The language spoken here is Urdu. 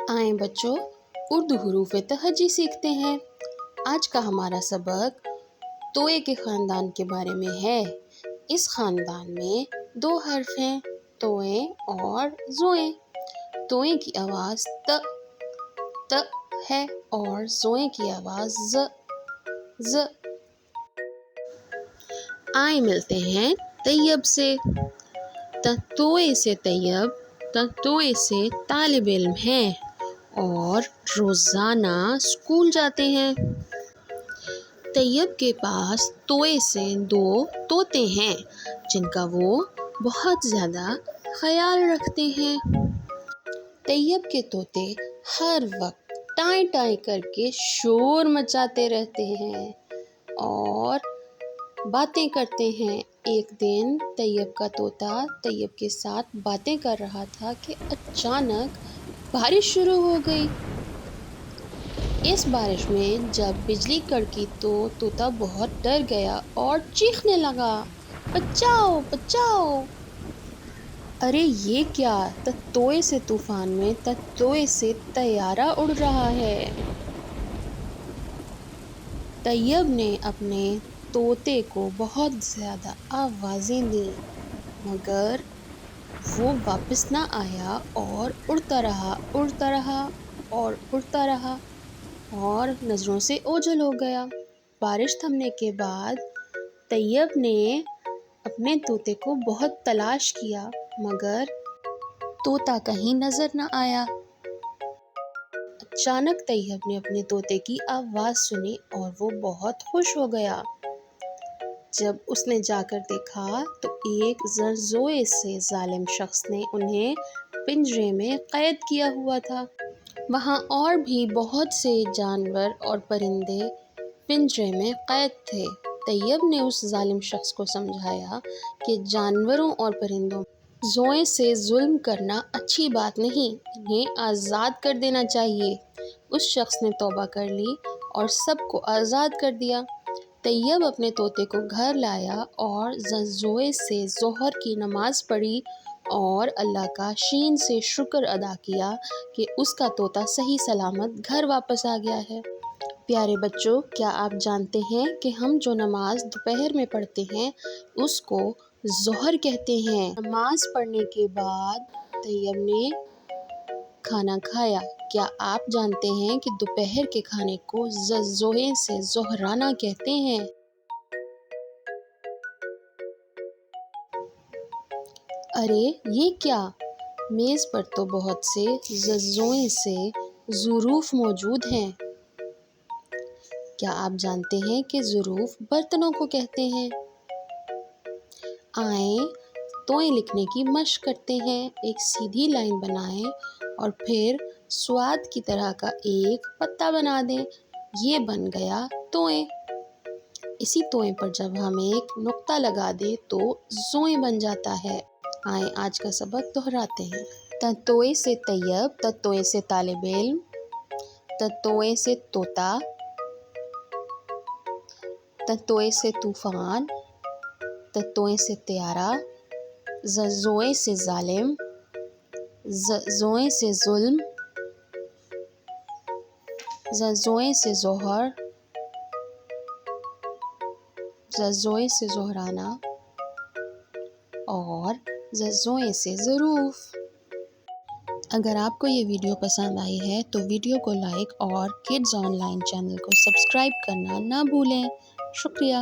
آئیں بچوں، اردو حروف تہجی سیکھتے ہیں۔ آج کا ہمارا سبق توئے کے خاندان کے بارے میں ہے۔ اس خاندان میں 2 حرف ہیں، توئیں اور زوئیں۔ توئیں کی آواز ت ہے اور زوئیں کی آواز ز۔ آئیں ملتے ہیں طیب سے۔ توئے سے طیب توئے سے طالب علم ہیں اور روزانہ اسکول جاتے ہیں۔ طیب کے پاس توئے سے 2 طوطے ہیں جن کا وہ بہت زیادہ خیال رکھتے ہیں۔ طیب کے طوطے ہر وقت ٹائیں ٹائیں کر کے شور مچاتے رہتے ہیں اور باتیں کرتے ہیں۔ ایک دن طیب کا طوطا طیب کے ساتھ باتیں کر رہا تھا کہ اچانک بارش شروع ہو گئی۔ اس بارش میں جب بجلی کڑکی تو طوطا بہت ڈر گیا اور چیخنے لگا، بچاؤ بچاؤ! ارے یہ کیا؟ توئے سے طوفان میں توئے سے طیارہ اڑ رہا ہے۔ طیب نے اپنے طوطے کو بہت زیادہ آوازیں دیں مگر وہ واپس نہ آیا اور اڑتا رہا اور نظروں سے اوجھل ہو گیا۔ بارش تھمنے کے بعد طیب نے اپنے طوطے کو بہت تلاش کیا مگر طوطا کہیں نظر نہ آیا۔ اچانک طیب نے اپنے طوطے کی آواز سنی اور وہ بہت خوش ہو گیا۔ جب اس نے جا کر دیکھا تو ایک زرزوئے سے ظالم شخص نے انہیں پنجرے میں قید کیا ہوا تھا۔ وہاں اور بھی بہت سے جانور اور پرندے پنجرے میں قید تھے۔ طیب نے اس ظالم شخص کو سمجھایا کہ جانوروں اور پرندوں زوئیں سے ظلم کرنا اچھی بات نہیں، انہیں آزاد کر دینا چاہیے۔ اس شخص نے توبہ کر لی اور سب کو آزاد کر دیا۔ طیب اپنے طوطے کو گھر لایا اور زرزوئے سے ظہر کی نماز پڑھی اور اللہ کا شین سے شکر ادا کیا کہ اس کا طوطا صحیح سلامت گھر واپس آ گیا ہے۔ پیارے بچوں، کیا آپ جانتے ہیں کہ ہم جو نماز دوپہر میں پڑھتے ہیں اس کو ظہر کہتے ہیں؟ نماز پڑھنے کے بعد طیب نے کھانا کھایا۔ کیا آپ جانتے ہیں کہ دوپہر کے کھانے کو زرزوئے سے ظہرانہ کہتے ہیں؟ ارے یہ کیا؟ میز پر تو بہت سے زرزوئے سے ظروف موجود ہیں۔ کیا آپ جانتے ہیں کہ ظروف برتنوں کو کہتے ہیں؟ آئیں توئیں لکھنے کی مشق کرتے ہیں۔ ایک سیدھی لائن بنائیں اور پھر سواد کی طرح کا ایک پتا بنا دیں۔ یہ بن گیا توئیں۔ اسی توئیں پر جب ہم ایک نقطہ لگا دیں تو زوئیں بن جاتا ہے۔ آئیں آج کا سبق دہراتے ہیں۔ توئے سے طیب، توئے سے طالب علم، توئے سے طوطا، توئے سے طوفان، توئے سے طیارہ، زرزوئے سے ظالم، زوئیں سے ظلم، زرزوئے سے ظہر، زرزوئے سے ظہرانہ اور زرزوئے سے ظروف۔ اگر آپ کو یہ ویڈیو پسند آئی ہے تو ویڈیو کو لائک اور کڈز آن لائن چینل کو سبسکرائب کرنا نہ بھولیں۔ شکریہ۔